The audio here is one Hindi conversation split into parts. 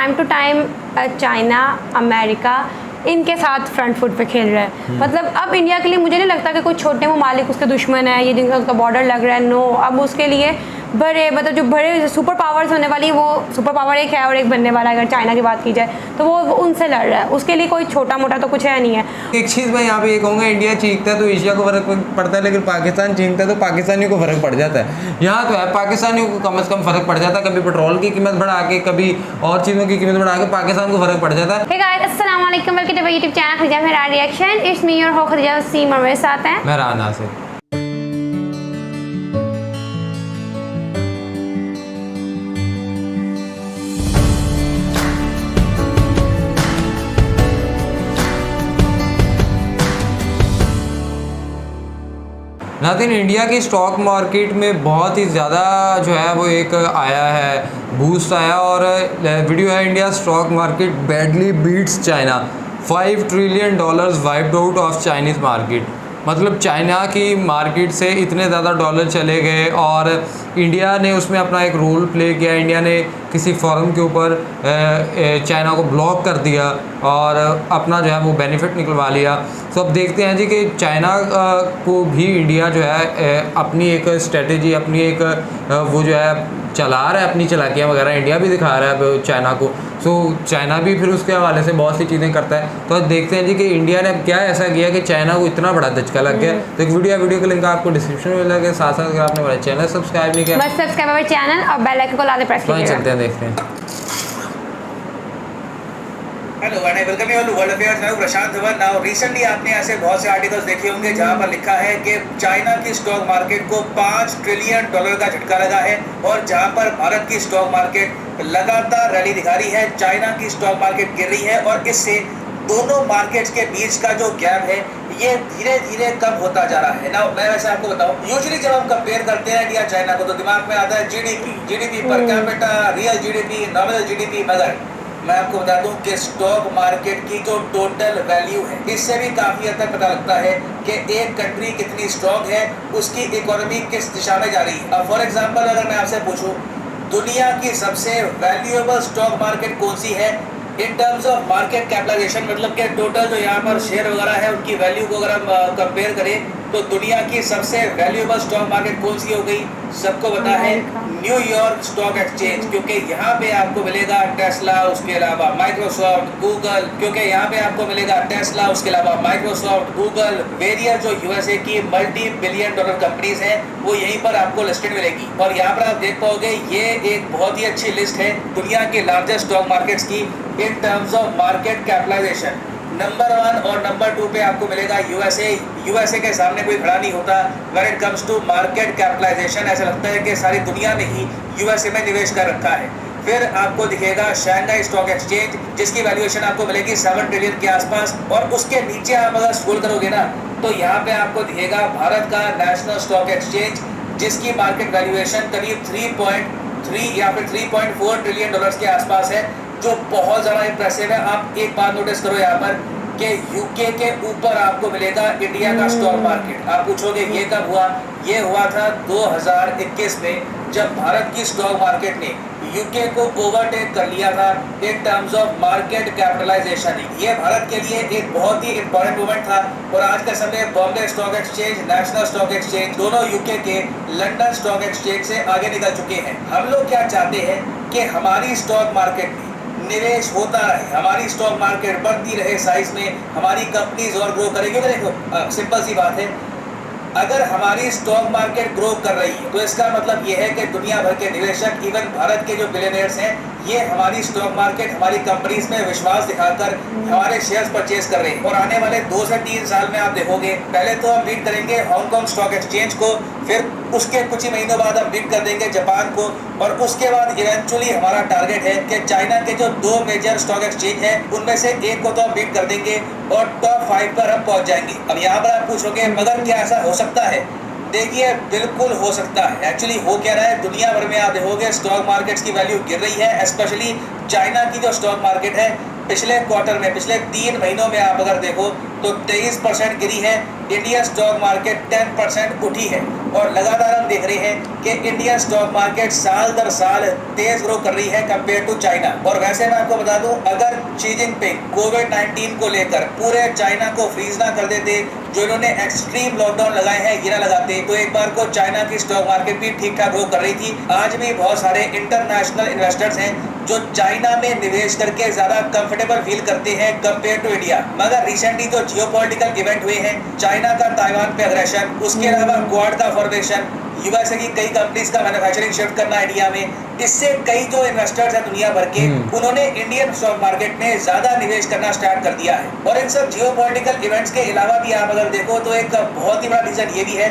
Time to time China, America इनके साथ फ्रंट फुट पे खेल रहा है। मतलब अब इंडिया के लिए मुझे नहीं लगता कि कोई छोटे ममालिक उसके दुश्मन है, ये जिनका उसका बॉर्डर लग रहा है, नो। अब उसके लिए बड़े मतलब जो बड़े सुपर पावर्स होने वाली, वो सुपर पावर एक है और एक बनने वाला है। अगर चाइना की बात की जाए तो वो उनसे लड़ रहा है, उसके लिए कोई छोटा मोटा तो कुछ है नहीं है। एक चीज़ मैं यहाँ पे ये कहूँगा, इंडिया चीखता है तो एशिया को फर्क पड़ता है, लेकिन पाकिस्तान चीखता है तो पाकिस्तानियों को फर्क पड़ जाता है। यहाँ तो है पाकिस्तानियों को कम से कम फर्क पड़ जाता है, कभी पेट्रोल की कीमत बढ़ा के, कभी और चीज़ों की कीमत बढ़ा के पाकिस्तान को फर्क पड़ जाता है। हे गाइस, अस्सलाम वालेकुम, welcome to my YouTube channel Khadija मेरा reaction. It's me your host Khadija Wasim और मेरे साथ हैं मैं राना से। नाज़रीन, इंडिया की स्टॉक मार्केट में बहुत ही ज़्यादा जो है वो एक आया है, बूस्ट आया, और वीडियो है India stock market badly beats China, $5 trillion wiped out of Chinese market. मतलब चाइना की मार्केट से इतने ज़्यादा डॉलर चले गए और इंडिया ने उसमें अपना एक रोल प्ले किया। इंडिया ने किसी फॉरम के ऊपर चाइना को ब्लॉक कर दिया और अपना जो है वो बेनिफिट निकलवा लिया। तो अब देखते हैं जी कि चाइना को भी इंडिया जो है अपनी एक स्ट्रेटेजी, अपनी एक वो जो है चला रहा है, अपनी चालाकियाँ वगैरह इंडिया भी दिखा रहा है चाइना को। सो चाइना भी फिर उसके हवाले से बहुत सी चीज़ें करता है। तो अब देखते हैं जी कि इंडिया ने अब क्या ऐसा किया कि चाइना को इतना बड़ा धचका लग गया। तो एक वीडियो का लिंक आपको डिस्क्रिप्शन में मिलेगा। साथ साथ अगर आपने हमारा चैनल सब्सक्राइब नहीं किया, बस सब्सक्राइब हमारे चैनल और बेल आइकन को लाते प्रेस कीजिएगा। चलते हैं, देखते हैं। Hello and welcome you all to world affairs. मैं हूं प्रशांत धवन। नाउ रिसेंटली आपने ऐसे बहुत से आर्टिकल्स देखे होंगे जहां पर लिखा है कि चाइना की स्टॉक मार्केट को $5 ट्रिलियन का झटका लगा है, और जहां पर भारत की स्टॉक मार्केट लगातार रैली दिखा रही है, चाइना की स्टॉक मार्केट गिर रही है, और इससे दोनों मार्केट्स के बीच का जो गैप है ये धीरे धीरे कम होता जा रहा है। नाउ मैं वैसे आपको बताऊं, यूजुअली जब हम कंपेयर करते हैं इंडिया चाइना को तो दिमाग में आता है GDP per capita, real GDP, nominal GDP. मगर मैं आपको बता दूं कि स्टॉक मार्केट की जो टोटल वैल्यू है, इससे भी काफी हद तक पता लगता है कि एक कंट्री कितनी स्ट्रॉन्ग है, उसकी इकोनॉमी किस दिशा में जा रही है। अब फॉर एग्जांपल अगर मैं आपसे पूछूं दुनिया की सबसे वैल्यूएबल स्टॉक मार्केट कौन सी है in terms of market capitalization, मतलब कि टोटल जो यहाँ पर शेयर वगैरह है उनकी वैल्यू को अगर हम कंपेयर करें तो दुनिया की सबसे वैल्यूएबल स्टॉक मार्केट कौन सी हो गई? सबको पता है न्यूयॉर्क स्टॉक एक्सचेंज, क्योंकि यहाँ पे आपको मिलेगा टेस्ला, उसके अलावा माइक्रोसॉफ्ट, गूगल, क्योंकि यहाँ पे आपको मिलेगा टेस्ला, उसके अलावा माइक्रोसॉफ्ट, गूगल, वेरियस जो यूएसए की $multi-billion कंपनीज हैं वो यहीं पर आपको लिस्टेड मिलेगी। और यहाँ पर आप देख पाओगे ये एक बहुत ही अच्छी लिस्ट है दुनिया के लार्जेस्ट स्टॉक मार्केट्स की in terms of market capitalization. Number 1 और नंबर 2 पे आपको मिलेगा यूएसए के सामने कोई खड़ा नहीं होता when it comes to market capitalization. ऐसा लगता है कि सारी दुनिया ने ही यूएसए में निवेश कर रखा है। फिर आपको दिखेगा शंघाई स्टॉक एक्सचेंज, जिसकी वैल्यूएशन आपको मिलेगी $7 ट्रिलियन के आसपास, और उसके नीचे आप अगर स्क्रॉल करोगे ना तो यहाँ पे आपको दिखेगा भारत का नेशनल स्टॉक एक्सचेंज, जिसकी मार्केट वैल्यूएशन करीब 3.3 या फिर $3.4 ट्रिलियन के आसपास है, जो बहुत ज़्यादा इंप्रेसिव है। आप एक बात नोटिस करो यहाँ पर कि यूके के ऊपर आपको मिलेगा इंडिया का स्टॉक मार्केट। आप पूछोगे ये कब हुआ? ये हुआ था 2021 में, जब भारत की स्टॉक मार्केट ने यूके को ओवरटेक कर लिया था in terms of market capitalization. ये भारत के लिए एक बहुत ही इंपॉर्टेंट मोमेंट था, और आज के समय Bombay stock exchange, national stock exchange दोनों यूके के लंदन स्टॉक एक्सचेंज से आगे निकल चुके हैं। हम लोग क्या चाहते हैं कि हमारी स्टॉक मार्केट में निवेश होता रहे, हमारी स्टॉक मार्केट बढ़ती रहे साइज में, हमारी कंपनीज और ग्रो करेगी। देखो सिंपल सी बात है, अगर हमारी स्टॉक मार्केट ग्रो कर रही है तो इसका मतलब ये है कि दुनिया भर के निवेशक, इवन भारत के जो बिलियनियर्स हैं, ये हमारी स्टॉक मार्केट, हमारी कंपनीज में विश्वास दिखाकर हमारे शेयर्स परचेज कर रहे हैं। और आने वाले 2 से 3 साल में आप देखोगे, पहले तो हम बीट करेंगे हांगकांग स्टॉक एक्सचेंज को, फिर उसके कुछ ही महीनों बाद हम बीट कर देंगे जापान को, और उसके बाद इवेंचुअली हमारा टारगेट है कि चाइना के जो 2 मेजर स्टॉक एक्सचेंज हैं उनमें से एक को तो हम बीट कर देंगे और टॉप 5 पर हम पहुंच जाएंगे। अब यहाँ पर आप पूछोगे मगर क्या ऐसा हो सकता है? देखिए बिल्कुल हो सकता है। एक्चुअली हो क्या रहा है, दुनिया भर में आप देखोगे स्टॉक मार्केट्स की वैल्यू गिर रही है। स्पेशली चाइना की जो स्टॉक मार्केट है पिछले क्वार्टर में, पिछले 3 महीनों में आप अगर देखो तो 23% गिरी है। इंडिया स्टॉक मार्केट 10% उठी है। और लगातार हम देख रहे हैं कि इंडियन स्टॉक मार्केट साल दर साल तेज ग्रो कर रही है कंपेयर टू चाइना। और वैसे मैं आपको बता दूं, अगर शी जिनपिंग कोविड-19 को लेकर पूरे चाइना को फ्रीज ना कर देते, जो इन्होंने एक्सट्रीम लॉकडाउन लगाए हैं ये ना लगाते, तो एक बार को चाइना की स्टॉक मार्केट भी ठीक ठाक ग्रो कर रही थी। आज भी बहुत सारे इंटरनेशनल इन्वेस्टर्स हैं जो चाइना में निवेश करके ज्यादा कंफर्टेबल फील करते हैं कंपेयर टू इंडिया। मगर रिसेंटली जो जियोपॉलिटिकल इवेंट हुए हैं, चाइना का ताइवान पे अग्रेशन, उसके अलावा क्वाड का फॉर्मेशन, यूएसए की कई कंपनीज का मैन्युफैक्चरिंग शिफ्ट करना इंडिया में, इससे कई जो इन्वेस्टर्स हैं दुनिया भर के, उन्होंने इंडियन स्टॉक मार्केट में ज्यादा निवेश करना स्टार्ट कर दिया है। और इन सब जियोपॉलिटिकल इवेंट्स के अलावा भी आप अगर देखो तो एक बहुत ही बड़ा रीजन ये भी है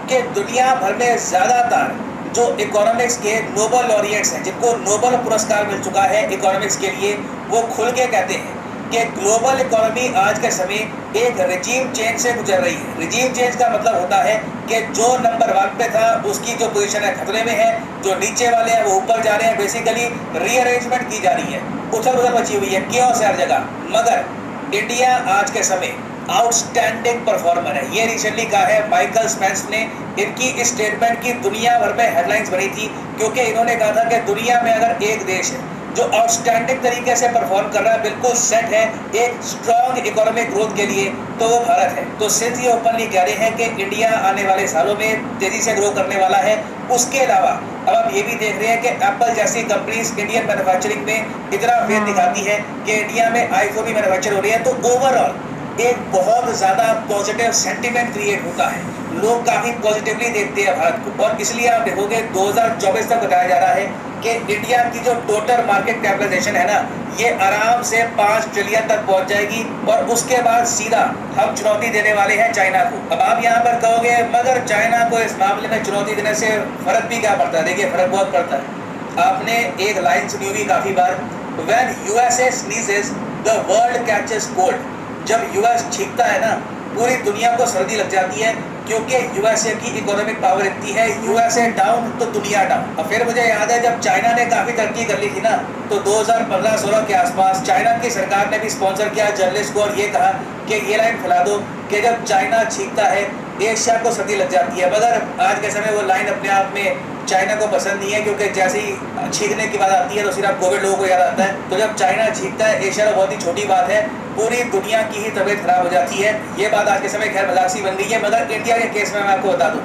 कि दुनिया भर में ज्यादातर जो इकोनॉमिक्स के नोबल लॉरिएट्स हैं, जिनको नोबल पुरस्कार मिल चुका है इकोनॉमिक्स के लिए, वो खुल के कहते हैं कि ग्लोबल इकोनॉमी आज के समय एक रिजीम चेंज से गुजर रही है। रिजीम चेंज का मतलब होता है कि जो नंबर 1 पे था उसकी जो पोजीशन है खतरे में है, जो नीचे वाले हैं वो ऊपर जा रहे हैं, बेसिकली रीअरेंजमेंट की जा रही है, उथल पुथल मची हुई है, केओस है हर जगह। मगर इंडिया आज के समय आउटस्टैंडिंग परफॉर्मर है, ये रिसेंटली कहा है माइकल स्पेंस ने। इनकी इस स्टेटमेंट की दुनिया भर में हेडलाइंस बनी थी, क्योंकि इन्होंने कहा था कि दुनिया में अगर एक देश है जो आउटस्टैंडिंग तरीके से परफॉर्म कर रहा है, बिल्कुल सेट है एक स्ट्रॉन्ग इकोनॉमिक ग्रोथ के लिए, तो वो भारत है। तो सिंस ये ओपनली कह रहे हैं कि इंडिया आने वाले सालों में तेजी से ग्रो करने वाला है, उसके अलावा अब आप ये भी देख रहे हैं कि एप्पल जैसी कंपनीज इंडियन मैन्युफैक्चरिंग में इतना फेथ दिखाती है कि इंडिया में आईफोन भी मैन्युफैक्चर हो रही है, तो ओवरऑल एक बहुत ज़्यादा पॉजिटिव सेंटिमेंट क्रिएट होता है, लोग काफ़ी पॉजिटिवली देखते हैं भारत को। और इसलिए आप देखोगे 2024 तक बताया जा रहा है कि इंडिया की जो टोटल मार्केट कैपिटलाइजेशन है ना, ये आराम से 5 ट्रिलियन तक पहुंच जाएगी। और उसके बाद सीधा हम चुनौती देने वाले हैं चाइना को। अब आप यहाँ पर कहोगे मगर चाइना को इस मामले में चुनौती देने से फ़र्क भी क्या पड़ता है? देखिए फ़र्क बहुत पड़ता है। आपने एक लाइन सुनी हुई काफ़ी बार, when USA sneezes the world catches cold. जब यूएस छींकता है ना, पूरी दुनिया को सर्दी लग जाती है, क्योंकि यूएसए की इकोनॉमिक पावर इतनी है, यूएसए डाउन तो दुनिया डाउन। और फिर मुझे याद है जब चाइना ने काफ़ी तरक्की कर ली थी ना, तो 2015-16 के आसपास चाइना की सरकार ने भी स्पॉन्सर किया जर्नलिस्ट को और ये कहा कि ये लाइन फैला दो कि जब चाइना छींकता है एशिया को सर्दी लग जाती है। मगर आज के समय वो लाइन अपने आप में चाइना को पसंद नहीं है, क्योंकि जैसे ही छींकने की बात आती है तो सिर्फ कोविड लोगों को याद आता है। तो जब चाइना छींकता है एशिया तो बहुत ही छोटी बात है, पूरी दुनिया की ही तबीयत खराब हो जाती है। ये बात आज के समय खैर मजाक सी बन गई है, मगर इंडिया के केस में मैं आपको बता दूं,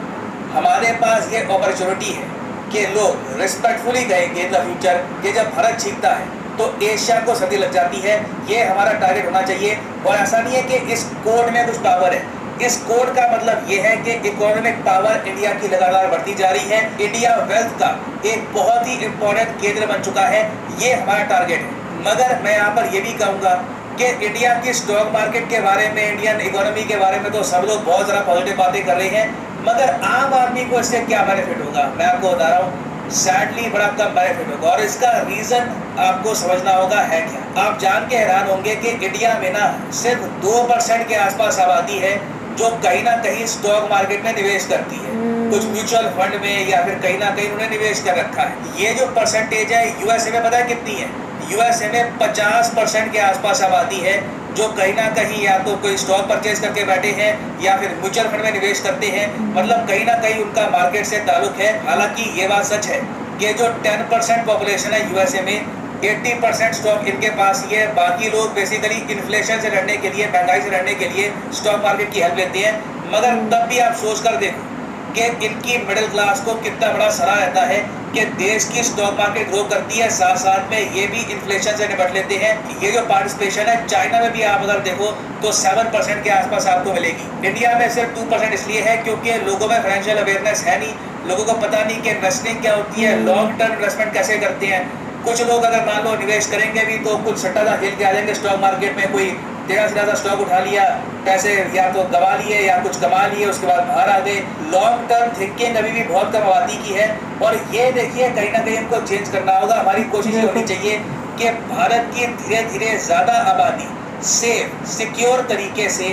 हमारे पास ये अपॉर्चुनिटी है कि लोग रिस्पेक्टफुली कहेंगे इन द फ्यूचर कि जब भारत छींकता है तो एशिया को सर्दी लग जाती है। ये हमारा टारगेट होना चाहिए। और ऐसा नहीं है कि इस कोड में कुछ पावर है, इस कोड का मतलब ये है कि इकोनॉमिक पावर इंडिया की लगातार बढ़ती जा रही है, इंडिया वेल्थ का एक बहुत ही इंपॉर्टेंट केंद्र बन चुका है, ये हमारा टारगेट है। मगर मैं यहाँ पर ये भी कहूँगा कि इंडिया की स्टॉक मार्केट के बारे में, इंडियन इकोनॉमी के बारे में तो सब लोग बहुत ज़्यादा पॉजिटिव बातें कर रहे हैं, मगर आम आदमी को इससे क्या बेनिफिट होगा मैं आपको बता रहा हूँ। सैडली बड़ा कम बेनिफिट होगा, और इसका रीज़न आपको समझना होगा है क्या। आप जान के हैरान होंगे कि इंडिया में ना सिर्फ 2% के आसपास आबादी है जो कहीं ना कहीं स्टॉक मार्केट में निवेश करती है, कुछ म्यूचुअल फंड में या फिर कहीं ना कहीं उन्होंने निवेश कर रखा है। ये जो परसेंटेज है यूएसए में पता है कितनी है? यूएसए में 50% के आसपास आबादी है जो कहीं ना कहीं या तो कोई स्टॉक परचेज करके बैठे हैं या फिर म्यूचुअल फंड में निवेश करते हैं, मतलब कहीं ना कहीं उनका मार्केट से ताल्लुक है। हालांकि ये बात सच है कि जो 10% पॉपुलेशन है यूएसए में, 80% स्टॉक इनके पास ही है। बाकी लोग बेसिकली इन्फ्लेशन से लड़ने के लिए, महंगाई से लड़ने के लिए स्टॉक मार्केट की हेल्प लेते हैं। मगर तब भी आप सोच कर देखो कि इनकी मिडिल क्लास को कितना बड़ा सलाह रहता है कि देश की स्टॉक मार्केट ग्रो करती है, साथ साथ में ये भी इन्फ्लेशन से निपट लेते हैं। ये जो पार्टिसिपेशन है चाइना में भी आप अगर देखो तो 7% के आसपास आपको मिलेगी। इंडिया में सिर्फ 2% इसलिए है क्योंकि लोगों में फाइनेंशियल अवेयरनेस है नहीं, लोगों को पता नहीं कि इन्वेस्टिंग क्या होती है, लॉन्ग टर्म इन्वेस्टमेंट कैसे करते हैं। कुछ लोग अगर मान लो निवेश करेंगे भी तो कुछ सट्टा खेल के आ जाएंगे स्टॉक मार्केट में, कोई तेज़ा से ज़्यादा स्टॉक उठा लिया, पैसे या तो गवा लिए या कुछ कमा लिए, उसके बाद बाहर आ गए। लॉन्ग टर्म थिंकिंग अभी भी बहुत कम आबादी की है, और ये देखिए कहीं ना कहीं हमको चेंज करना होगा। हमारी कोशिश ये होनी चाहिए कि भारत की धीरे धीरे ज़्यादा आबादी सेफ सिक्योर तरीके से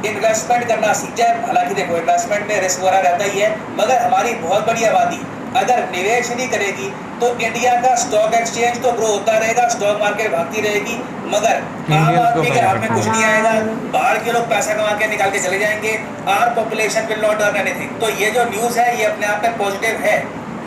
इन्वेस्टमेंट करना सीख जाए। हालांकि देखो इन्वेस्टमेंट में रिस्क वगैरह रहता ही है, मगर हमारी बहुत बड़ी आबादी अगर निवेश नहीं करेगी तो इंडिया का स्टॉक एक्सचेंज तो ग्रो होता रहेगा, स्टॉक मार्केट भागती रहेगी, मगर आम आदमी के हाथ में कुछ नहीं आएगा। बाहर के लोग पैसा कमा के निकाल के चले जाएंगे। Our population will not earn anything. तो ये जो न्यूज़ है ये अपने आप में पॉजिटिव है,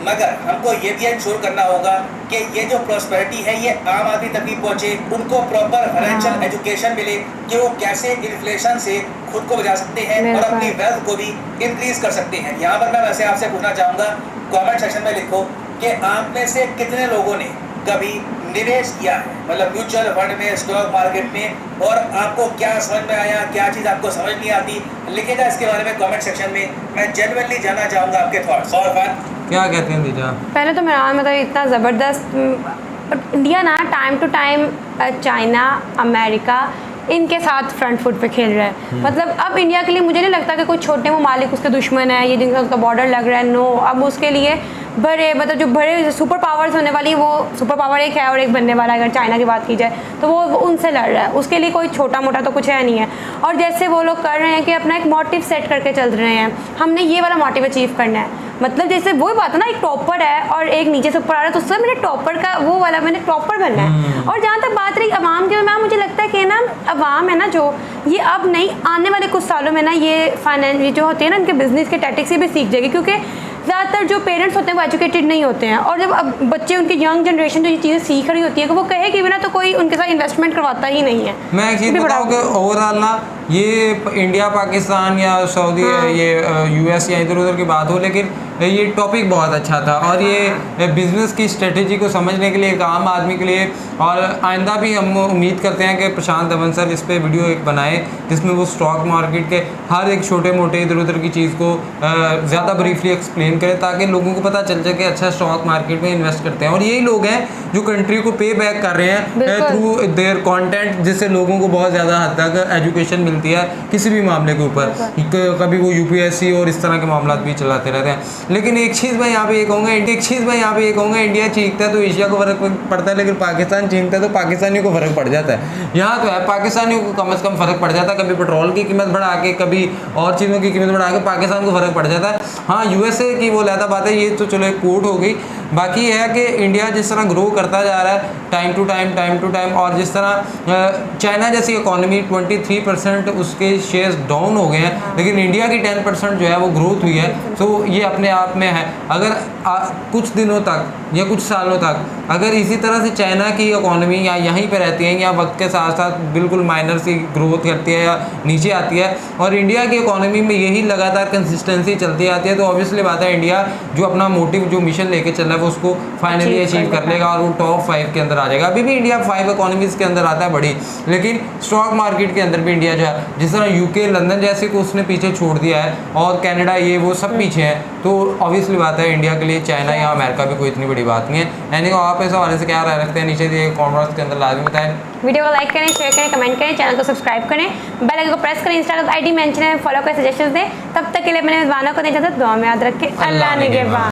मगर हमको ये भी इंश्योर करना होगा कि ये जो प्रॉस्पेरिटी है ये आम आदमी तक भी पहुंचे, उनको प्रॉपर फाइनेंशियल एजुकेशन मिले कि वो कैसे इन्फ्लेशन से खुद को बचा सकते हैं और अपनी वेल्थ को भी इंक्रीज कर सकते हैं। यहाँ पर मैं वैसे आपसे पूछना चाहूँगा, कमेंट सेक्शन में लिखो कि आप में से कितने लोगों ने कभी निवेश किया है, मतलब म्यूचुअल फंड में, स्टॉक मार्केट में, और आपको क्या समझ में आया, क्या चीज़ आपको समझ नहीं आती, लिखेगा इसके बारे में कमेंट सेक्शन में। मैं जेन्युइनली जानना चाहूँगा आपके थॉट्स। और क्या कहते हैं दीजा? पहले तो मेरा मतलब इतना ज़बरदस्त इंडिया ना time to time China, America इनके साथ फ्रंट फुट पे खेल रहा है। मतलब अब इंडिया के लिए मुझे नहीं लगता कि कोई छोटे ममालिक उसके दुश्मन है, ये जिनका उसका बॉर्डर लग रहा है, नो। अब उसके लिए बड़े मतलब जो बड़े सुपर पावर्स होने वाली, वो सुपर पावर एक है और एक बनने वाला है। अगर चाइना की बात की जाए तो वो उनसे लड़ रहा है, उसके लिए कोई छोटा मोटा तो कुछ है नहीं है। और जैसे वो लोग कर रहे हैं कि अपना एक मोटिव सेट करके चल रहे हैं, हमने ये वाला मोटिव अचीव करना है। मतलब जैसे वही बात है ना, एक टॉपर है और एक नीचे से ऊपर आ रहा है, तो उससे मैंने टॉपर का वो वाला मैंने टॉपर बनना है। और जहाँ तक बात रही अवाम की, मैम मुझे लगता है कि ना अवाम है ना जो ये अब नहीं, आने वाले कुछ सालों में ना ये फाइनेंस जो होते हैं ना इनके बिजनेस के टैक्टिक्स ये भी सीख जाएगी, क्योंकि ज़्यादातर जो पेरेंट्स होते हैं वो एजुकेटेड नहीं होते हैं। और जब अब बच्चे, उनकी यंग जनरेशन जो ये चीज़ें सीख रही होती है कि वो कहे कि बिना तो कोई उनके साथ इन्वेस्टमेंट करवाता ही नहीं है। मैं एक चीज़ बताऊँ कि ओवरऑल ना ये इंडिया, पाकिस्तान या सऊदी, ये यूएस या इधर उधर की बात हो, लेकिन ये टॉपिक बहुत अच्छा था और ये बिज़नेस की स्ट्रेटेजी को समझने के लिए एक आम आदमी के लिए, और आइंदा भी हम उम्मीद करते हैं कि प्रशांत धवन सर इस पर वीडियो एक बनाए जिसमें वो स्टॉक मार्केट के हर एक छोटे मोटे इधर उधर की चीज़ को ज़्यादा ब्रीफली एक्सप्लेन करें, ताकि लोगों को पता चल जाए कि अच्छा स्टॉक मार्केट में इन्वेस्ट करते हैं। और यही लोग हैं जो कंट्री को पे बैक कर रहे हैं थ्रू देयर कंटेंट, जिससे लोगों को बहुत ज़्यादा हद तक एजुकेशन मिलती है किसी भी मामले के ऊपर। कभी वो यूपीएससी और इस तरह के मामला भी चलाते रहते हैं। लेकिन एक चीज़ मैं यहाँ पे ये कहूँगा, इंडिया चीखता है तो एशिया को फर्क पड़ता है, लेकिन पाकिस्तान चीखता है तो पाकिस्तानियों को फर्क पड़ जाता है। यहाँ तो है पाकिस्तानियों को कम से कम फर्क पड़ जाता है, कभी पेट्रोल की कीमत बढ़ा के, कभी और चीज़ों की कीमत बढ़ा के पाकिस्तान को फर्क पड़ जाता है। हाँ, यूएसए की वो लहदा बात है, ये तो चलो एक कोट हो गई। बाकी है कि इंडिया जिस तरह ग्रो करता जा रहा है टाइम टू टाइम, और जिस तरह चाइना जैसी इकॉनमी 23% उसके शेयर्स डाउन हो गए हैं, लेकिन इंडिया की 10% जो है वो ग्रोथ हुई है। तो ये अपने आप में है। अगर कुछ दिनों तक या कुछ सालों तक अगर इसी तरह से चाइना की इकॉनमी या यहीं पे रहती है या वक्त के साथ साथ बिल्कुल माइनर सी ग्रोथ करती है या नीचे आती है, और इंडिया की इकॉनमी में यही लगातार कंसिस्टेंसी चलती आती है, तो ऑब्वियसली बात है इंडिया जो अपना मोटिव, जो मिशन लेके चल रहा है वो उसको फाइनली अचीव कर लेगा और वो टॉप 5 के अंदर आ जाएगा। अभी भी इंडिया 5 इकॉनमीज़ के अंदर आता है बड़ी, लेकिन स्टॉक मार्केट के अंदर भी इंडिया जो है, जिस तरह यूके, लंदन जैसे को उसने पीछे छोड़ दिया है और कनाडा ये वो सब पीछे हैं, तो ऑब्वियसली बात है इंडिया के लिए चाइना या अमेरिका भी कोई इतनी बड़ी बात नहीं है। यानी आप इस हवाले से क्या राय रखते हैं नीचे दिए कमेंट्स के अंदर लाजमी बताएं। वीडियो को लाइक करें, शेयर करें, कमेंट करें, चैनल को सब्सक्राइब करें, बेल आइकन को प्रेस करें, इंस्टाग्राम आईडी मेंशन है, फॉलो करें, सजेशंस दें। तब तक के लिए अपने मेहमानों को दें इजाज़त, दुआ में याद रखें। अल्लाह निगहबान।